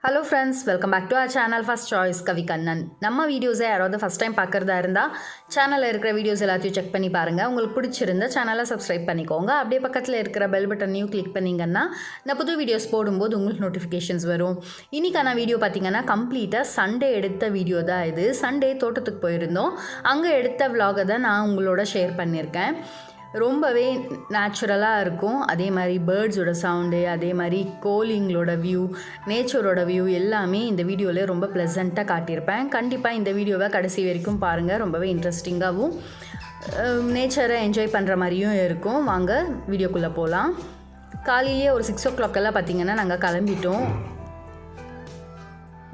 Hello friends, welcome back to our channel First Choice Kavi Kannan. நம்ம வீடியோஸை யாராவது ஃபஸ்ட் டைம் பார்க்குறதா இருந்தால் சேனலில் இருக்கிற வீடியோஸ் எல்லாத்தையும் செக் பண்ணி பாருங்கள். உங்களுக்கு பிடிச்சிருந்த சேனலை சப்ஸ்கிரைப் பண்ணிக்கோங்க. அப்படியே பக்கத்தில் இருக்கிற பெல் பட்டனையும் கிளிக் பண்ணிங்கன்னா நான் புது வீடியோஸ் போடும்போது உங்களுக்கு நோட்டிஃபிகேஷன்ஸ் வரும். இன்றைக்கான வீடியோ பார்த்திங்கன்னா கம்ப்ளீட்டாக சண்டே எடுத்த வீடியோ தான் இது. சண்டே தோட்டத்துக்கு போயிருந்தோம். அங்கே எடுத்த விலாகை தான் நான் உங்களோட ஷேர் பண்ணியிருக்கேன். ரொம்பவே நேச்சுரலாக இருக்கும். அதே மாதிரி பேர்ட்ஸோட சவுண்டு, அதே மாதிரி கோழிங்களோட வியூ, நேச்சரோட வியூ எல்லாமே இந்த வீடியோவில் ரொம்ப ப்ளசண்ட்டாக காட்டியிருப்பேன். கண்டிப்பாக இந்த வீடியோவை கடைசி வரைக்கும் பாருங்கள். ரொம்பவே இன்ட்ரெஸ்டிங்காகவும் நேச்சரை என்ஜாய் பண்ணுற மாதிரியும் இருக்கும். வாங்க வீடியோக்குள்ளே போகலாம். காலையிலேயே ஒரு 6 o'clock பார்த்திங்கன்னா நாங்கள் கிளம்பிட்டோம்.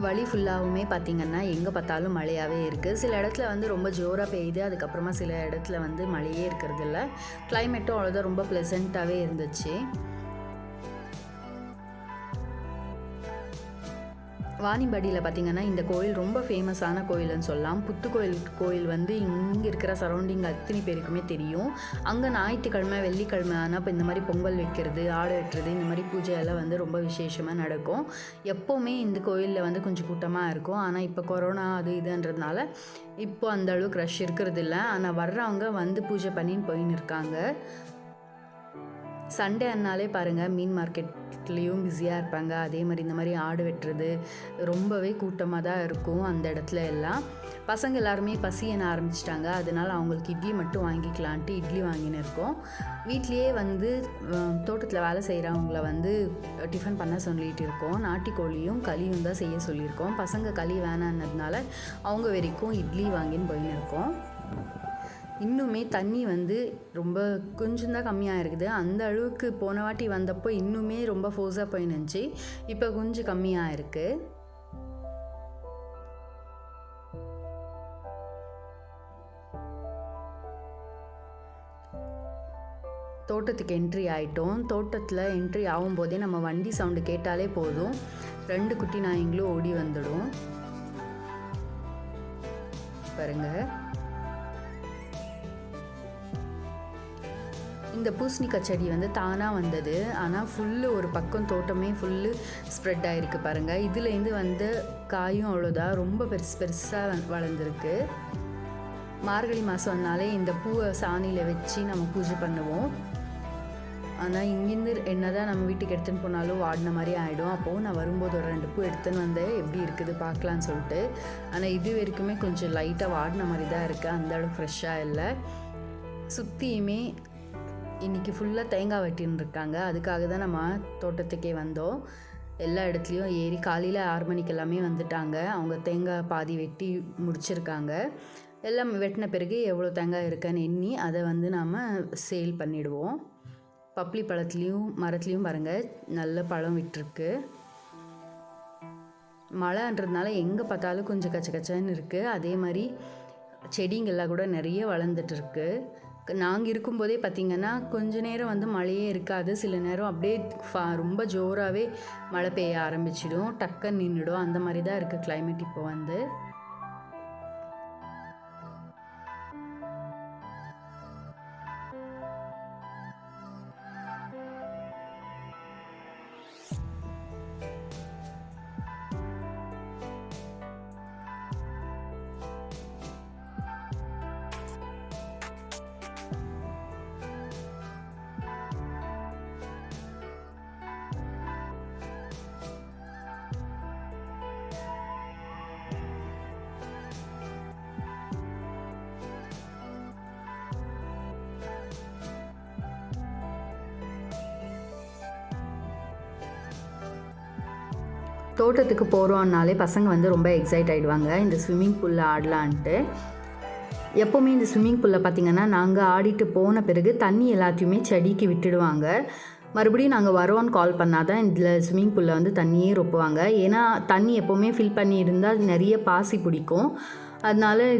வழி ஃபுல்லாகவுமே பார்த்திங்கன்னா எங்கே பார்த்தாலும் மழையாகவே இருக்குது. சில இடத்துல வந்து ரொம்ப ஜோராக பெய்யுது, அதுக்கப்புறமா சில இடத்துல வந்து மழையே இருக்கிறதில்ல. கிளைமேட்டும் அவ்வளோதான் ரொம்ப ப்ளசண்ட்டாகவே இருந்துச்சு. வாணிபடியில் பார்த்திங்கன்னா இந்த கோயில் ரொம்ப ஃபேமஸான கோயில்னு சொல்லலாம். கோயில் வந்து இங்கே இருக்கிற சரௌண்டிங் அத்தனை பேருக்குமே தெரியும். அங்கே ஞாயிற்றுக்கிழமை வெள்ளிக்கிழமை ஆனால் இப்போ இந்த மாதிரி பொங்கல் வைக்கிறது, ஆடு வெட்டுறது, இந்த மாதிரி பூஜையெல்லாம் வந்து ரொம்ப விசேஷமாக நடக்கும். எப்போவுமே இந்த கோயிலில் வந்து கொஞ்சம் கூட்டமாக இருக்கும். ஆனால் இப்போ கொரோனா அது இதுன்றதுனால இப்போ அந்த அளவுக்கு ரஷ் இருக்கிறது இல்லை. ஆனால் வர்றவங்க வந்து பூஜை பண்ணின்னு போயின்னு இருக்காங்க. சண்டே அன்னாலே பாருங்கள் மீன் மார்க்கெட்லேயும் பிஸியாக இருப்பாங்க. அதே மாதிரி இந்த மாதிரி ஆடு வெட்டுறது ரொம்பவே கூட்டமாக தான் இருக்கும் அந்த இடத்துல எல்லாம். பசங்க எல்லாருமே பசி எண்ண ஆரம்பிச்சிட்டாங்க. அதனால் அவங்களுக்கு இட்லி மட்டும் வாங்கிக்கலான்ட்டு இட்லி வாங்கின்னு இருக்கோம். வீட்லேயே வந்து தோட்டத்தில் வேலை செய்கிறவங்கள வந்து டிஃபன் பண்ண சொல்லிகிட்டு இருக்கோம். நாட்டுக்கோழியும் களியும் தான் செய்ய சொல்லியிருக்கோம். பசங்க களி வேணான்னதுனால அவங்க வரைக்கும் இட்லி வாங்கின்னு போயின்னு இருக்கோம். இன்னுமே தண்ணி வந்து ரொம்ப கொஞ்சம் தான் கம்மியாக இருக்குது. அந்த அளவுக்கு போன வாட்டி வந்தப்போ இன்னுமே ரொம்ப ஃபோர்ஸாக போயினுச்சு. இப்போ கொஞ்சம் கம்மியாக இருக்குது. தோட்டத்துக்கு என்ட்ரி ஆகிட்டோம். தோட்டத்தில் என்ட்ரி ஆகும்போதே நம்ம வண்டி சவுண்டு கேட்டாலே போதும், 2 குட்டி நாய்ங்களும் ஓடி வந்துடும். பாருங்கள், இந்த பூசணிக்காய் செடி வந்து தானாக வந்தது. ஆனால் ஃபுல்லு ஒரு பக்கம் தோட்டமே ஃபுல்லு ஸ்ப்ரெட் ஆகிருக்கு பாருங்கள். இதுலேருந்து வந்து காயும் அவ்வளோதான், ரொம்ப பெருசாக வளர்ந்துருக்கு. மார்கழி மாதம் வந்தாலே இந்த பூவை சாணியில் வச்சு நம்ம பூஜை பண்ணுவோம். ஆனால் இங்கேருந்து என்ன தான் நம்ம வீட்டுக்கு எடுத்துன்னு போனாலும் வாடின மாதிரி ஆகிடும். அப்போது நான் வரும்போது ஒரு 2 பூ எடுத்துன்னு வந்தேன், எப்படி இருக்குது பார்க்கலான்னு சொல்லிட்டு. ஆனால் இது வரைக்குமே கொஞ்சம் லைட்டாக வாடின மாதிரி தான் இருக்குது, அந்த அளவுக்கு ஃப்ரெஷ்ஷாக இல்லை. சுற்றியுமே இன்றைக்கி ஃபுல்லாக தேங்காய் வெட்டின்னு இருக்காங்க. அதுக்காக தான் நம்ம தோட்டத்துக்கே வந்தோம். எல்லா இடத்துலையும் ஏறி காலையில் 6 மணிக்கு எல்லாமே வந்துட்டாங்க. அவங்க தேங்காய் பாதி வெட்டி முடிச்சிருக்காங்க. எல்லாம் வெட்டின பிறகு எவ்வளோ தேங்காய் இருக்குன்னு எண்ணி அதை வந்து நாம் சேல் பண்ணிவிடுவோம். பப்ளி பழத்துலேயும் மரத்துலேயும் பாருங்கள் நல்ல பழம் விட்டுருக்கு. மழைன்றதுனால எங்கே பார்த்தாலும் கொஞ்சம் கச்சன்னு இருக்குது. அதே மாதிரி செடிங்கெல்லாம் கூட நிறைய வளர்ந்துட்டுருக்கு. நாங்கள் இருக்கும்போதே பார்த்திங்கன்னா கொஞ்ச நேரம் வந்து மழையே இருக்காது. சில நேரம் அப்படியே ரொம்ப ஜோராகவே மழை பெய்ய ஆரம்பிச்சிடும், டக்குன்னு நின்றுடும். அந்த மாதிரி தான் இருக்குது கிளைமேட் இப்போ வந்து. தோட்டத்துக்கு போகிறோன்னாலே பசங்க வந்து ரொம்ப எக்ஸைட் ஆகிடுவாங்க இந்த ஸ்விம்மிங் பூலில் ஆடலான்ட்டு. எப்போவுமே இந்த ஸ்விம்மிங் பூலில் பார்த்திங்கன்னா நாங்கள் ஆடிட்டு போன பிறகு தண்ணி எல்லாத்தையுமே செடிக்கு விட்டுடுவாங்க. மறுபடியும் நாங்கள் வரோன்னு கால் பண்ணால் தான் இதில் ஸ்விம்மிங் பூலில் வந்து தண்ணியே ரொப்புவாங்க. ஏன்னா தண்ணி எப்போவுமே ஃபில் பண்ணி இருந்தால் நிறைய பாசி பிடிக்கும். அதனால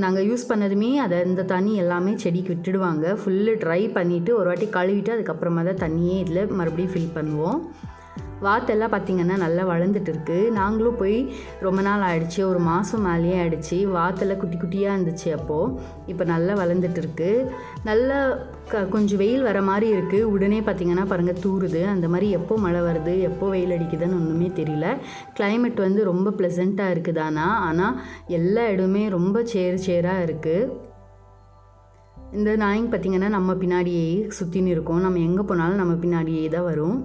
நாங்கள் யூஸ் பண்ணதுமே இந்த தண்ணி எல்லாமே செடிக்கு விட்டுடுவாங்க. ஃபுல்லு ட்ரை பண்ணிவிட்டு ஒரு வாட்டி கழுவிட்டு அதுக்கப்புறமா தான் தண்ணியே இதில் மறுபடியும் ஃபில் பண்ணுவோம். வாத்தெல்லாம் பார்த்திங்கன்னா நல்லா வளர்ந்துட்டு இருக்குது. நாங்களும் போய் ரொம்ப நாள் ஆயிடுச்சு, ஒரு மாதம் மேலேயே ஆயிடுச்சு. வாத்தெல்லாம் குட்டி குட்டியாக இருந்துச்சு அப்போது. இப்போ நல்லா வளர்ந்துட்டு இருக்குது. நல்லா கொஞ்சம் வெயில் வர மாதிரி இருக்குது. உடனே பார்த்திங்கன்னா பாருங்கள் தூறுது. அந்த மாதிரி எப்போ மழை வருது எப்போ வெயில் அடிக்குதுன்னு ஒன்றுமே தெரியல. கிளைமேட் வந்து ரொம்ப ப்ளசண்ட்டாக இருக்குது. ஆனால் எல்லா இடமே ரொம்ப சேராக இருக்குது. இந்த நாய்ங்க பார்த்திங்கன்னா நம்ம பின்னாடியே சுற்றின்னு இருக்கோம். நம்ம எங்கே போனாலும் நம்ம பின்னாடியே தான் வரும்.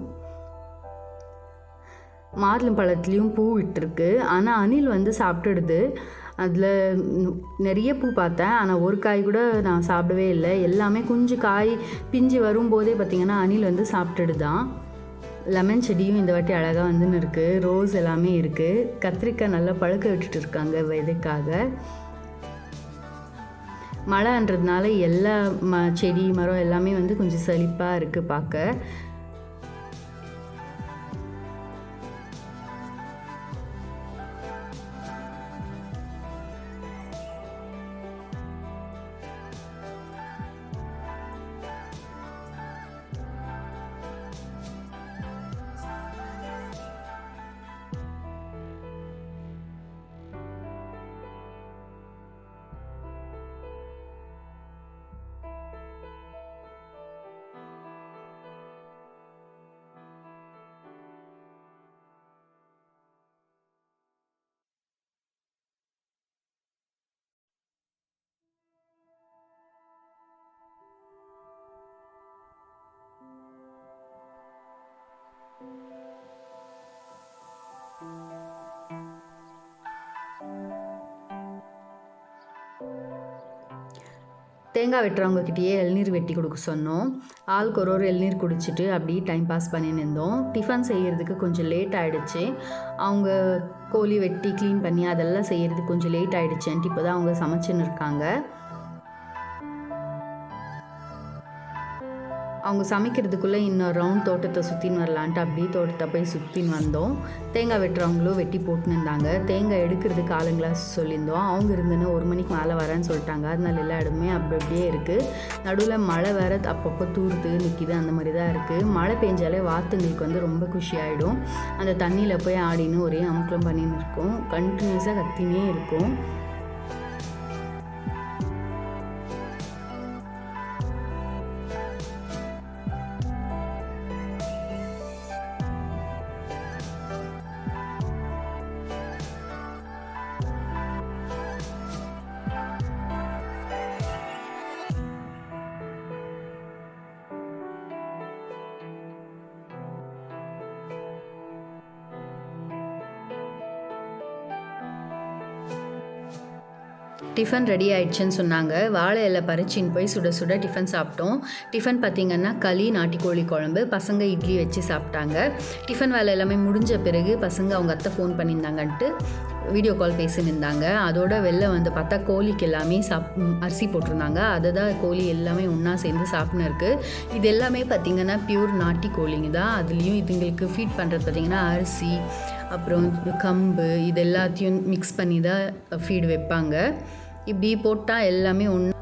மாதுளம் பழத்துலேயும் பூ விட்டுருக்கு. ஆனால் அணில் வந்து சாப்பிட்டுடுது. அதில் நிறைய பூ பார்த்தேன், ஆனால் ஒரு காய் கூட நான் சாப்பிடவே இல்லை. எல்லாமே கொஞ்சம் காய் பிஞ்சு வரும்போதே பார்த்திங்கன்னா அணில் வந்து சாப்பிட்டுடுதான். லெமன் செடியும் இந்த வாட்டி அழகாக வந்துன்னு இருக்குது. ரோஸ் எல்லாமே இருக்குது. கத்திரிக்காய் நல்லா பழுக்க விட்டுட்டு இருக்காங்க விதைக்காக. மழைன்றதுனால எல்லா செடி மரம் எல்லாமே வந்து கொஞ்சம் செழிப்பாக இருக்குது பார்க்க. தேங்காய் வெட்டுறவங்கக்கிட்டேயே இளநீர் வெட்டி கொடுக்க சொன்னோம். ஆளுக்கு ஒரு இளநீர் குடிச்சிட்டு அப்படியே டைம் பாஸ் பண்ணின்னு இருந்தோம். டிஃபன் செய்கிறதுக்கு கொஞ்சம் லேட் ஆகிடுச்சு. அவங்க கோழி வெட்டி க்ளீன் பண்ணி அதெல்லாம் செய்கிறதுக்கு கொஞ்சம் லேட் ஆகிடுச்சுன்ட்டு இப்போ தான் அவங்க சமைச்சுன்னு இருக்காங்க. அவங்க சமைக்கிறதுக்குள்ளே இன்னொரு ரவுண்ட் தோட்டத்தை சுற்றின்னு வரலான்ட்டு அப்படியே தோட்டத்தை போய் சுற்றின்னு வந்தோம். தேங்காய் வெட்டுறவங்களும் வெட்டி போட்டுன்னு இருந்தாங்க. தேங்காய் எடுக்கிறதுக்கு ஆளுங்களா சொல்லியிருந்தோம். அவங்க இருந்துன்னு 1 மணிக்கு மேலே வரேன்னு சொல்லிட்டாங்க. அதனால எல்லா இடமே அப்படியே இருக்குது. நடுவில் மழை வேறு அப்பப்போ தூர்த்து நிற்கிது, அந்த மாதிரி தான் இருக்குது. மழை பெஞ்சாலே வாத்துங்களுக்கு வந்து ரொம்ப குஷி ஆகிடும். அந்த தண்ணியில் போய் ஆடின்னு ஒரே அமுக்கலம் பண்ணின்னு இருக்கும். கண்டினியூஸாக கத்தினே இருக்கும். டிஃபன் ரெடி ஆகிடுச்சுன்னு சொன்னாங்க. வாழை இலை பறிச்சின்னு போய் சுட சுட டிஃபன் சாப்பிட்டோம். டிஃபன் பார்த்திங்கன்னா களி, நாட்டுக்கோழி குழம்பு. பசங்க இட்லி வச்சு சாப்பிட்டாங்க. டிஃபன் வேலை எல்லாமே முடிஞ்ச பிறகு பசங்க அவங்க அத்தை ஃபோன் பண்ணியிருந்தாங்கன்ட்டு வீடியோ கால் பேசின்னு இருந்தாங்க. அதோட வெளில வந்து பார்த்தா கோழிக்கு எல்லாமே அரிசி போட்டிருந்தாங்க. அதை தான் கோழி எல்லாமே ஒன்றா சேர்ந்து சாப்பிட்னு இருக்குது. இது எல்லாமே பார்த்திங்கன்னா பியூர் நாட்டி கோழிங்க தான். அதுலேயும் இதுங்களுக்கு ஃபீட் பண்ணுறது பார்த்திங்கன்னா அரிசி, அப்புறம் கம்பு, இது எல்லாத்தையும் மிக்ஸ் பண்ணி தான் ஃபீடு வைப்பாங்க. இப்படி போட்டால் எல்லாமே ஒன்று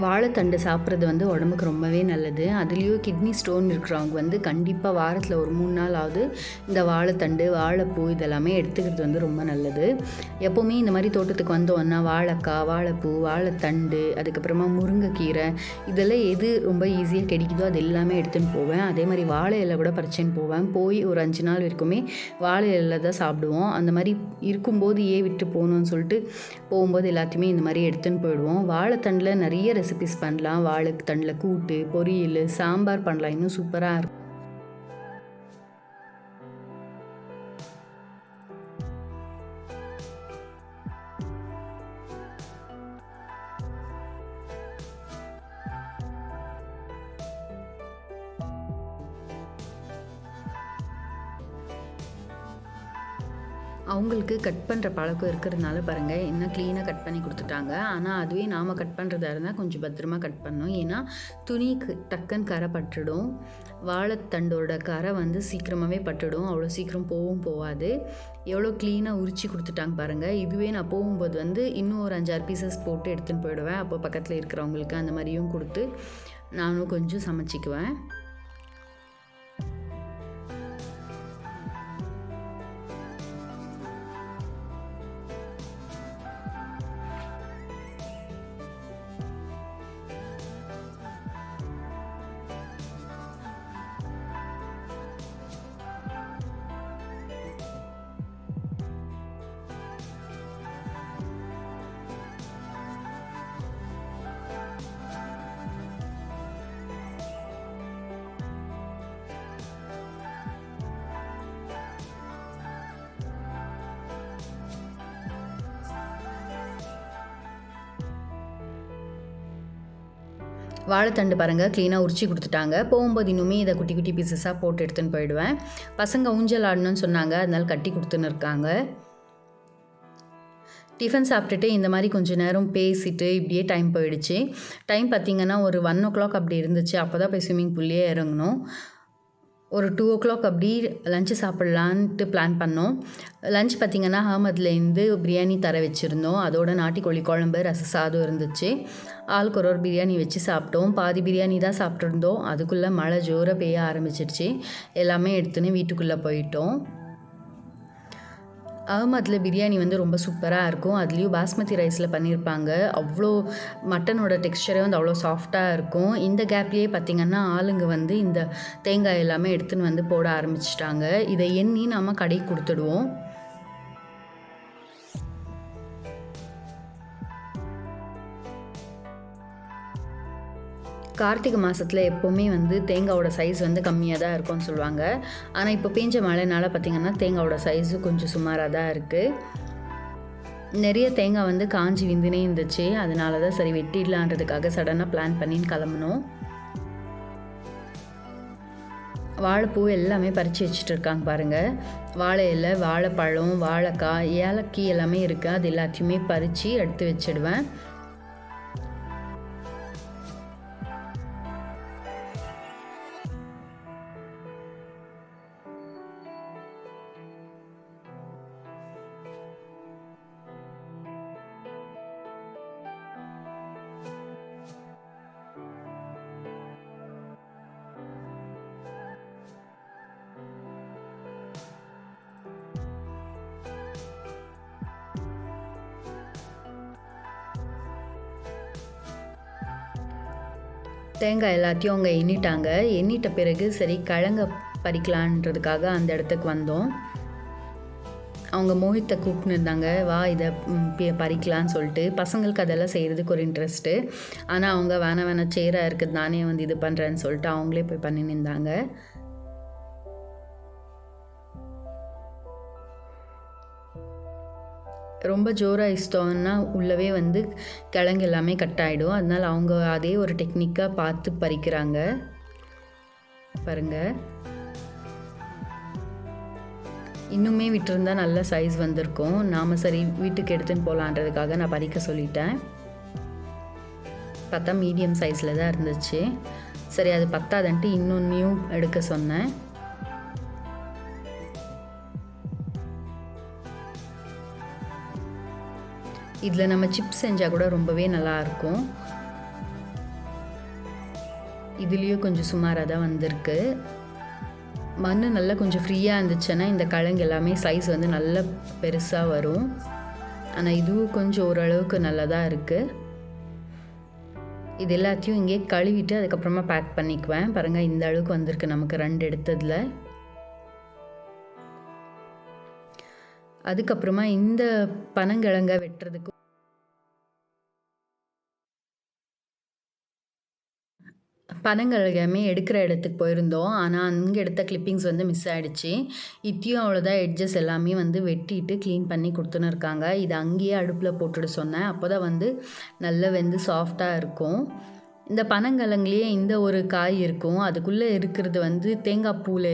வாழைத்தண்டு சாப்பிட்றது வந்து உடம்புக்கு ரொம்பவே நல்லது. அதுலேயும் கிட்னி ஸ்டோன் இருக்கிறவங்க வந்து கண்டிப்பாக வாரத்தில் ஒரு 3 நாளாவது இந்த வாழைத்தண்டு, வாழைப்பூ இதெல்லாமே எடுத்துக்கிறது வந்து ரொம்ப நல்லது. எப்போவுமே இந்த மாதிரி தோட்டத்துக்கு வந்தோன்னா வாழைக்காய், வாழைப்பூ, வாழைத்தண்டு, அதுக்கப்புறமா முருங்கைக்கீரை இதெல்லாம் எது ரொம்ப ஈஸியாக கிடைக்குதோ அது எல்லாமே எடுத்துன்னு போவேன். அதே மாதிரி வாழை இலை கூட பறிச்சுன்னு போவேன். போய் ஒரு 5 நாள் வரைக்குமே வாழை இலை தான் சாப்பிடுவோம். அந்த மாதிரி இருக்கும்போது ஏன் விட்டு போகணும்னு சொல்லிட்டு போகும்போது எல்லாத்தையுமே இந்த மாதிரி எடுத்துன்னு போயிடுவோம். வாழைத்தண்டில் நிறைய ரெசிபிஸ் பண்ணலாம். வாழைத்தண்டில் கூட்டு, பொரியல், சாம்பார் பண்ணலாம். இன்னும் சூப்பராக இருக்கும். அவங்களுக்கு கட் பண்ணுற பழக்கம் இருக்கிறதுனால பாருங்கள் இன்னும் க்ளீனாக கட் பண்ணி கொடுத்துட்டாங்க. ஆனால் அதுவே நாம் கட் பண்ணுறதா இருந்தால் கொஞ்சம் பத்திரமா கட் பண்ணணும். ஏன்னா துணிக்கு டக்குன்னு கரை பட்டுடும். வாழைத்தண்டோட கரை வந்து சீக்கிரமாகவே பட்டுடும். அவ்வளோ சீக்கிரம் போகாது. எவ்வளோ க்ளீனாக உரித்து கொடுத்துட்டாங்க பாருங்கள். இதுவே நான் போகும்போது வந்து இன்னும் ஒரு 5-6 பீசஸ் போட்டு எடுத்துன்னு போயிடுவேன். அப்போ பக்கத்தில் இருக்கிறவங்களுக்கு அந்த மாதிரியும் கொடுத்து நானும் கொஞ்சம் சமைச்சிக்குவேன். வாழைத்தண்டு பாருங்கள் க்ளீனாக உரிச்சு கொடுத்துட்டாங்க. போகும்போது இன்னுமே இதை குட்டி குட்டி பீசஸாக போட்டு எடுத்துன்னு போயிடுவேன். பசங்க ஊஞ்சல் ஆடணும்னு சொன்னாங்க, அதனால கட்டி கொடுத்துன்னு இருக்காங்க. டிஃபன் சாப்பிட்டுட்டு இந்த மாதிரி கொஞ்சம் நேரம் பேசிட்டு இப்படியே டைம் போயிடுச்சு. டைம் பார்த்திங்கன்னா ஒரு 1 o'clock அப்படி இருந்துச்சு. அப்போ தான் போய் ஸ்விம்மிங் பூல்லையே இறங்கணும். ஒரு 2 o'clock அப்படி லஞ்சு சாப்பிட்லான்ட்டு பிளான் பண்ணோம். லஞ்ச் பார்த்திங்கன்னா அகமதுலேருந்து பிரியாணி தர வச்சுருந்தோம். அதோட நாட்டுக்கோழி குழம்பு, ரச சாதம் இருந்துச்சு. ஆளுக்கு ஒரு பிரியாணி வச்சு சாப்பிட்டோம். பாதி பிரியாணி தான் சாப்பிட்ருந்தோம். அதுக்குள்ளே மழை ஜோராக பெய்ய ஆரம்பிச்சிடுச்சு. எல்லாமே எடுத்துன்னு வீட்டுக்குள்ளே போயிட்டோம். அகமதில் பிரியாணி வந்து ரொம்ப சூப்பராக இருக்கும். அதுலேயும் பாஸ்மதி ரைஸில் பண்ணியிருப்பாங்க. அவ்வளோ மட்டனோட டெக்ஸ்சரே வந்து அவ்வளோ சாஃப்டாக இருக்கும். இந்த கேப்லேயே பார்த்திங்கன்னா ஆளுங்க வந்து இந்த தேங்காய் எல்லாமே எடுத்துன்னு வந்து போட ஆரம்பிச்சிட்டாங்க. இதை எண்ணி நாம் கடைக்கு கொடுத்துடுவோம். கார்த்திகை மாதத்தில் எப்போவுமே வந்து தேங்காயோட சைஸ் வந்து கம்மியாக தான் இருக்கும்னு சொல்லுவாங்க. ஆனால் இப்போ பேஞ்ச மழைனால பார்த்திங்கன்னா தேங்காயோட சைஸு கொஞ்சம் சுமாராக தான் இருக்குது. நிறைய தேங்காய் வந்து காஞ்சி விந்துனே இருந்துச்சு. அதனால தான் சரி வெட்டிடலான்றதுக்காக சடனாக பிளான் பண்ணின்னு கிளம்புனோம். வாழைப்பூ எல்லாமே பறித்து வச்சுட்டு இருக்காங்க பாருங்கள். வாழை இலை, வாழைப்பழம், வாழைக்காய், ஏலக்கி எல்லாமே இருக்குது. அது எல்லாத்தையுமே பறித்து எடுத்து வச்சிடுவேன். தேங்காய் எல்லாத்தையும் அவங்க எண்ணிட்டாங்க. எண்ணிட்ட பிறகு சரி கிழங்க பறிக்கலான்றதுக்காக அந்த இடத்துக்கு வந்தோம். அவங்க மோஹித்தை கூப்பிட்டுருந்தாங்க, வா இதை பறிக்கலான்னு சொல்லிட்டு. பசங்களுக்கு அதெல்லாம் செய்கிறதுக்கு ஒரு இன்ட்ரெஸ்ட்டு. ஆனால் அவங்க வேணாம் சேராக இருக்குது, நானே வந்து இது பண்ணுறேன்னு சொல்லிட்டு அவங்களே போய் பண்ணின்னு இருந்தாங்க. ரொம்ப ஜோராக இஷ்டம்னா உள்ளவே வந்து கிழங்கு எல்லாமே கட் ஆகிடும். அதனால் அவங்க அதே ஒரு டெக்னிக்காக பார்த்து பறிக்கிறாங்க பாருங்கள். இன்னுமே விட்டுருந்தா நல்ல சைஸ் வந்திருக்கும். நாம் சரி வீட்டுக்கு எடுத்துன்னு போகலான்றதுக்காக நான் பறிக்க சொல்லிட்டேன். பார்த்தா மீடியம் சைஸில் தான் இருந்துச்சு. சரி அது பத்தாதன்ட்டு இன்னொன்னையும் எடுக்க சொன்னேன். இதில் நம்ம சிப்ஸ் செஞ்சால் கூட ரொம்பவே நல்லாயிருக்கும். இதுலேயும் கொஞ்சம் சுமாராக தான் வந்திருக்கு. மண் நல்லா கொஞ்சம் ஃப்ரீயாக இருந்துச்சுன்னா இந்த கிழங்கு எல்லாமே சைஸ் வந்து நல்லா பெருசாக வரும். ஆனால் இதுவும் கொஞ்சம் ஓரளவுக்கு நல்லதாக இருக்குது. இது எல்லாத்தையும் இங்கே கழுவிட்டு அதுக்கப்புறமா பேக் பண்ணிக்குவேன். பாருங்கள் இந்த அளவுக்கு வந்திருக்கு நமக்கு 2 எடுத்ததில். அதுக்கப்புறமா இந்த பனங்கிழங்கை வெட்டுறதுக்கு பனங்கிழங்குமே எடுக்கிற இடத்துக்கு போயிருந்தோம். ஆனால் அங்கே எடுத்த கிளிப்பிங்ஸ் வந்து மிஸ் ஆகிடுச்சு. இத்தியும் அவ்வளோதான், எட்ஜஸ் எல்லாமே வந்து வெட்டிட்டு க்ளீன் பண்ணி கொடுத்துன்னு இருக்காங்க. இது அங்கேயே அடுப்பில் போட்டுட சொன்னேன். அப்போ தான் வந்து நல்லா வெந்து சாஃப்டாக இருக்கும். இந்த பனங்கிழங்குலேயே இந்த ஒரு காய் இருக்கும். அதுக்குள்ளே இருக்கிறது வந்து தேங்காய் பூவில்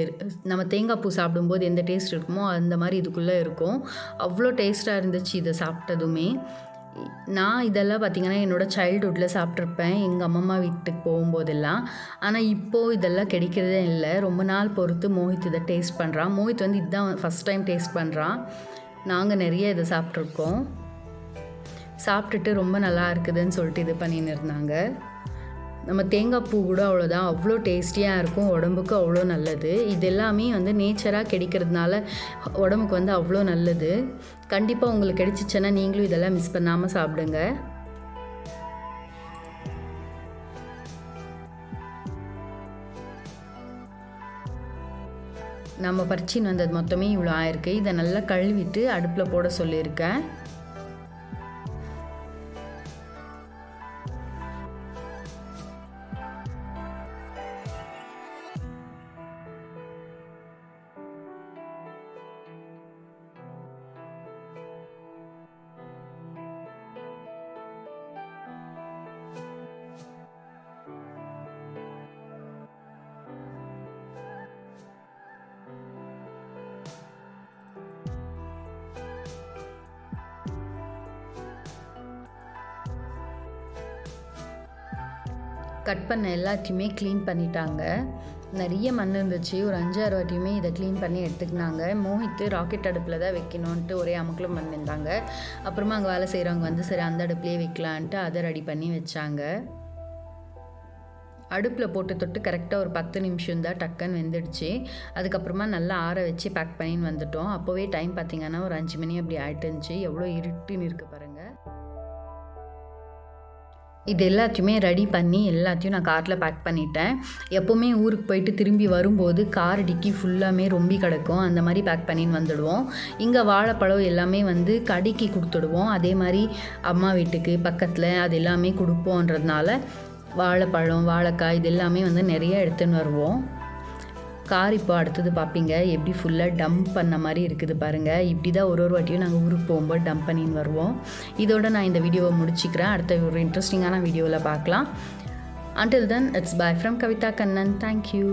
நம்ம தேங்காய் பூ சாப்பிடும்போது எந்த டேஸ்ட் இருக்குமோ அந்த மாதிரி இதுக்குள்ளே இருக்கும். அவ்வளோ டேஸ்ட்டாக இருந்துச்சு இதை சாப்பிட்டதுமே. நான் இதெல்லாம் பார்த்திங்கன்னா என்னோடய சைல்டுஹுட்டில் சாப்பிட்ருப்பேன் எங்கள் அம்மம்மா வீட்டுக்கு போகும்போதெல்லாம். ஆனால் இப்போது இதெல்லாம் கிடைக்கிறதே இல்லை. ரொம்ப நாள் பொறுத்து மோஹித் இதை டேஸ்ட் பண்ணுறான். மோஹித் வந்து இதுதான் ஃபஸ்ட் டைம் டேஸ்ட் பண்ணுறான். நாங்கள் நிறைய இதை சாப்பிட்ருக்கோம். சாப்பிட்டுட்டு ரொம்ப நல்லா இருக்குதுன்னு சொல்லிட்டு இது பண்ணின்னு இருந்தாங்க. நம்ம தேங்காய் பூ கூட அவ்வளோதான், அவ்வளோ டேஸ்டியாக இருக்கும், உடம்புக்கு அவ்வளோ நல்லது. இது எல்லாமே வந்து நேச்சராக கிடைக்கிறதுனால உடம்புக்கு வந்து அவ்வளோ நல்லது. கண்டிப்பாக உங்களுக்கு கிடைச்சிச்சுன்னா நீங்களும் இதெல்லாம் மிஸ் பண்ணாமல் சாப்பிடுங்க. நம்ம பறிச்சின்னு வந்தது மொத்தமே இவ்வளோ ஆயிருக்கு. இதை நல்லா கழுவிட்டு அடுப்பில் போட சொல்லியிருக்கேன். கட் பண்ண எல்லாத்தையுமே க்ளீன் பண்ணிட்டாங்க. நிறைய மண் இருந்துச்சு. ஒரு 5-6 வாட்டியுமே இதை க்ளீன் பண்ணி எடுத்துக்கினாங்க. மோஹித்து ராக்கெட் அடுப்பில் தான் வைக்கணுன்ட்டு ஒரே அமுக்கலும் பண்ணியிருந்தாங்க. அப்புறமா அங்கே வேலை செய்கிறவங்க வந்து சரி அந்த அடுப்புலேயே வைக்கலான்ட்டு அதை ரெடி பண்ணி வச்சாங்க. அடுப்பில் போட்டு தொட்டு கரெக்டாக ஒரு 10 நிமிஷம் தான் டக்குன்னு வெந்துடுச்சு. அதுக்கப்புறமா நல்லா ஆற வச்சு பேக் பண்ணின்னு வந்துட்டோம். அப்போவே டைம் பார்த்திங்கன்னா ஒரு 5 மணி அப்படி ஆகிட்டு இருந்துச்சு. எவ்வளோ இருட்டுன்னு இருக்குது பாருங்கள். இது எல்லாத்தையுமே ரெடி பண்ணி எல்லாத்தையும் நான் காரில் பேக் பண்ணிட்டேன். எப்போவுமே ஊருக்கு போயிட்டு திரும்பி வரும்போது கார் டிக்கி ஃபுல்லாமே ரொம்பி கிடக்கும். அந்த மாதிரி பேக் பண்ணின்னு வந்துடுவோம். இங்கே வாழைப்பழம் எல்லாமே வந்து கடைக்கு கொடுத்துடுவோம். அதே மாதிரி அம்மா வீட்டுக்கு பக்கத்தில் அது எல்லாமே கொடுப்போன்றதுனால வாழைப்பழம், வாழைக்காய் இது எல்லாமே வந்து நிறைய எடுத்துன்னு வருவோம். கார் இப்போ அடுத்தது பார்ப்பீங்க எப்படி ஃபுல்லாக டம்ப் பண்ண மாதிரி இருக்குது பாருங்கள். இப்படி தான் ஒரு வாட்டியும் நாங்கள் ஊருக்கு போகும்போது டம்ப் பண்ணின்னு வருவோம். இதோட நான் இந்த வீடியோவை முடிச்சுக்கிறேன். அடுத்த ஒரு இன்ட்ரெஸ்டிங்கான வீடியோவில் பார்க்கலாம். Until then, it's bye from Kavita Kannan. Thank you.